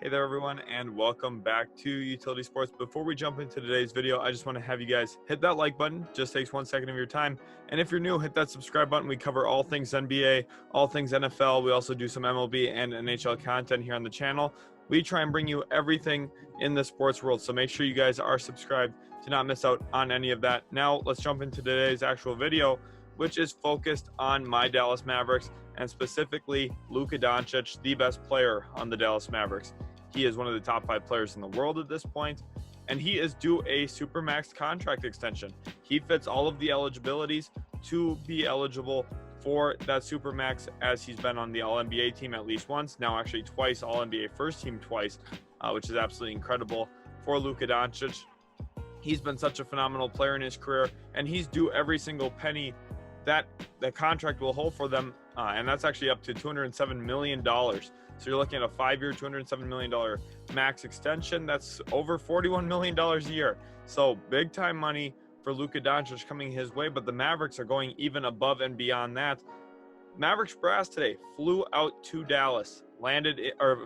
Hey there everyone, and welcome back to Utility Sports. Before we jump into today's video, I just want to have you guys hit that like button. Just takes 1 second of your time. And if you're new, hit that subscribe button. We cover all things NBA, all things NFL. We also do some MLB and NHL content here on the channel. We try and bring you everything in the sports world, so make sure you guys are subscribed to not miss out on any of that. Now let's jump into today's actual video, which is focused on my Dallas Mavericks, and specifically Luka Doncic, the best player on the Dallas Mavericks. He is one of the top 5 players in the world at this point, and he is due a Supermax Contract Extension. He fits all of the eligibilities to be eligible for that Supermax, as he's been on the All-NBA team at least once, now actually twice, All-NBA first team twice, which is absolutely incredible for Luka Doncic. He's been such a phenomenal player in his career, and he's due every single penny that the contract will hold for them, and that's actually up to $207 million. So you're looking at a 5-year, $207 million max extension. That's over $41 million a year. So big time money for Luka Doncic coming his way, but the Mavericks are going even above and beyond that. Mavericks brass today flew out to Dallas,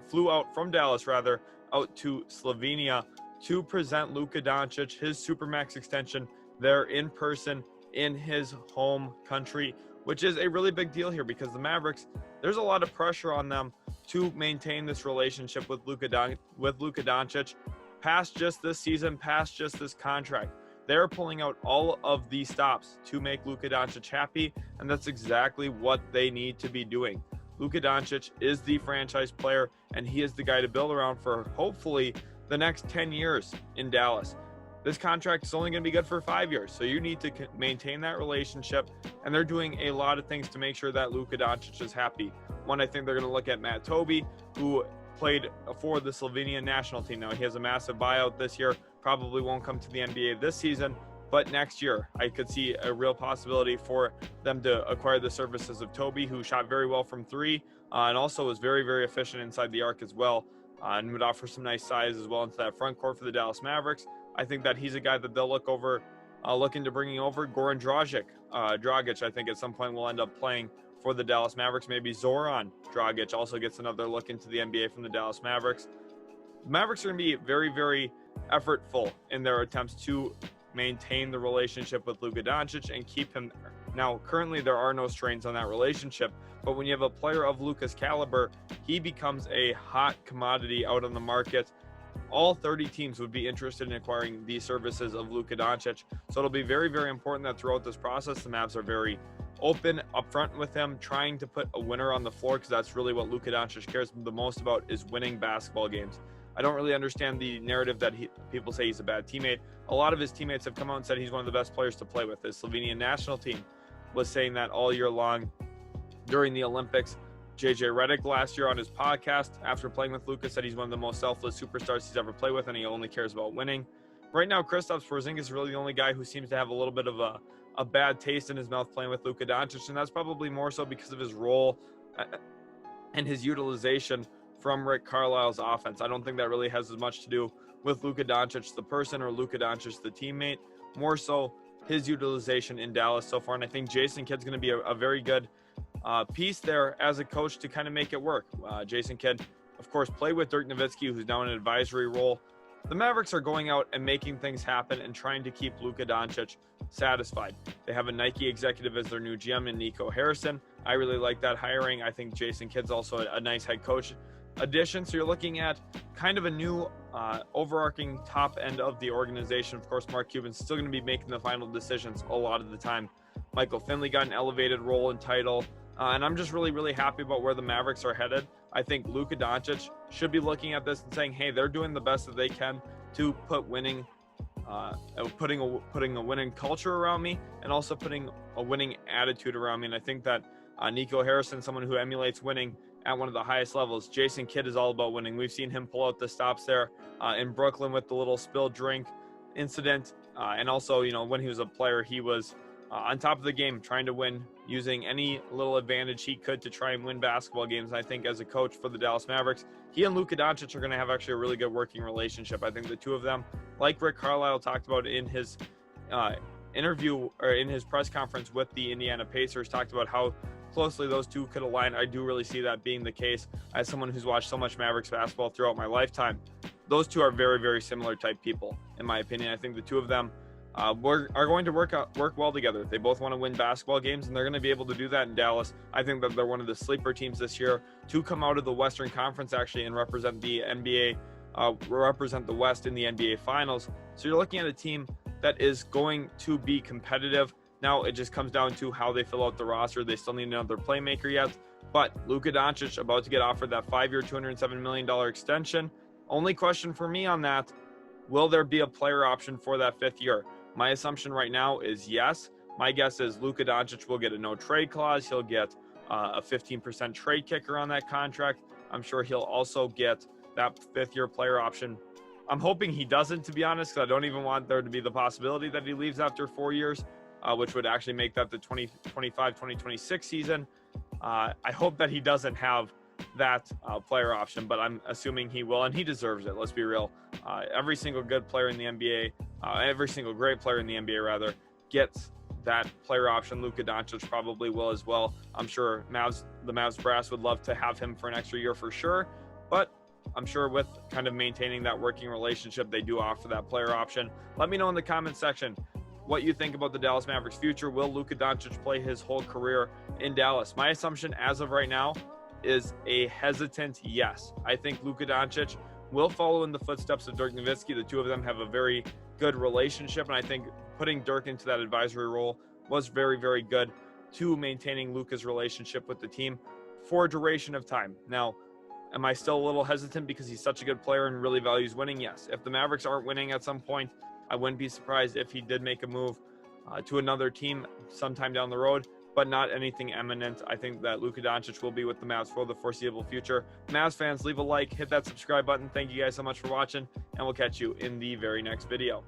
flew out from Dallas rather, out to Slovenia to present Luka Doncic his Supermax extension there in person in his home country, which is a really big deal here because the Mavericks, there's a lot of pressure on them to maintain this relationship with Luka Doncic past just this season, past just this contract. They're pulling out all of these stops to make Luka Doncic happy, and that's exactly what they need to be doing. Luka Doncic is the franchise player, and he is the guy to build around for hopefully the next 10 years in Dallas. This contract is only going to be good for 5 years, so you need to maintain that relationship, and they're doing a lot of things to make sure that Luka Doncic is happy. One, I think they're going to look at Matt Toby, who played for the Slovenian national team. Now, he has a massive buyout this year, probably won't come to the NBA this season, but next year I could see a real possibility for them to acquire the services of Toby, who shot very well from 3 and also was very, very efficient inside the arc as well, and would offer some nice size as well into that front court for the Dallas Mavericks. I think that he's a guy that they'll look into bringing over. Goran Dragic, I think at some point will end up playing for the Dallas Mavericks. Maybe Zoran Dragic also gets another look into the NBA from the Dallas Mavericks. The Mavericks are going to be very, very effortful in their attempts to maintain the relationship with Luka Doncic and keep him there. Now, currently there are no strains on that relationship, but when you have a player of Luka's caliber, he becomes a hot commodity out on the market. All 30 teams would be interested in acquiring the services of Luka Doncic. So it'll be very, very important that throughout this process, the Mavs are very open, upfront with him, trying to put a winner on the floor, because that's really what Luka Doncic cares the most about, is winning basketball games. I don't really understand the narrative that people say he's a bad teammate. A lot of his teammates have come out and said he's one of the best players to play with. His Slovenian national team was saying that all year long during the Olympics. JJ Redick last year on his podcast, after playing with Luka, said he's one of the most selfless superstars he's ever played with, and he only cares about winning. Right now, Kristaps Porzingis is really the only guy who seems to have a little bit of a bad taste in his mouth playing with Luka Doncic, and that's probably more so because of his role and his utilization from Rick Carlisle's offense. I don't think that really has as much to do with Luka Doncic the person or Luka Doncic the teammate, more so his utilization in Dallas so far. And I think Jason Kidd's going to be a very good piece there as a coach to kind of make it work. Jason Kidd, of course, played with Dirk Nowitzki, who's now in an advisory role. The Mavericks are going out and making things happen and trying to keep Luka Doncic satisfied. They have a Nike executive as their new GM in Nico Harrison. I really like that hiring. I think Jason Kidd's also a nice head coach addition. So you're looking at kind of a new overarching top end of the organization. Of course, Mark Cuban's still going to be making the final decisions a lot of the time. Michael Finley got an elevated role and title. And I'm just really, really happy about where the Mavericks are headed. I think Luka Doncic should be looking at this and saying, hey, they're doing the best that they can to put putting a winning culture around me, and also putting a winning attitude around me. And I think that Nico Harrison, someone who emulates winning at one of the highest levels. Jason Kidd is all about winning. We've seen him pull out the stops there in Brooklyn with the little spilled drink incident. And also, when he was a player, he was on top of the game, trying to win, using any little advantage he could to try and win basketball games. And I think as a coach for the Dallas Mavericks, he and Luka Doncic are going to have actually a really good working relationship. I think the two of them, like Rick Carlisle talked about in his interview or in his press conference with the Indiana Pacers, talked about how closely those two could align. I do really see that being the case. As someone who's watched so much Mavericks basketball throughout my lifetime, those two are very, very similar type people, in my opinion. I think the two of them are going to work well together. They both want to win basketball games, and they're going to be able to do that in Dallas. I think that they're one of the sleeper teams this year to come out of the Western Conference actually and represent the NBA, represent the West in the NBA Finals. So you're looking at a team that is going to be competitive. Now it just comes down to how they fill out the roster. They still need another playmaker yet, but Luka Doncic about to get offered that 5-year, $207 million extension. Only question for me on that, will there be a player option for that 5th year? My assumption right now is yes. My guess is Luka Doncic will get a no trade clause. He'll get a 15% trade kicker on that contract. I'm sure he'll also get that 5th year player option. I'm hoping he doesn't, to be honest, because I don't even want there to be the possibility that he leaves after 4 years, which would actually make that the 2025-2026 season. I hope that he doesn't have that player option, but I'm assuming he will, and he deserves it. Let's be real. Every single good player in the NBA, every single great player in the NBA rather, gets that player option. Luka Doncic probably will as well. I'm sure the Mavs brass would love to have him for an extra year for sure, but I'm sure with kind of maintaining that working relationship, they do offer that player option. Let me know in the comment section what you think about the Dallas Mavericks future. Will Luka Doncic play his whole career in Dallas? My assumption as of right now is a hesitant yes. I think Luka Doncic will follow in the footsteps of Dirk Nowitzki. The two of them have a very good relationship, and I think putting Dirk into that advisory role was very, very good to maintaining Luka's relationship with the team for a duration of time. Now, am I still a little hesitant because he's such a good player and really values winning? Yes. If the Mavericks aren't winning at some point, I wouldn't be surprised if he did make a move to another team sometime down the road, but not anything imminent. I think that Luka Doncic will be with the Mavs for the foreseeable future. Mavs fans, leave a like, hit that subscribe button. Thank you guys so much for watching, and we'll catch you in the very next video.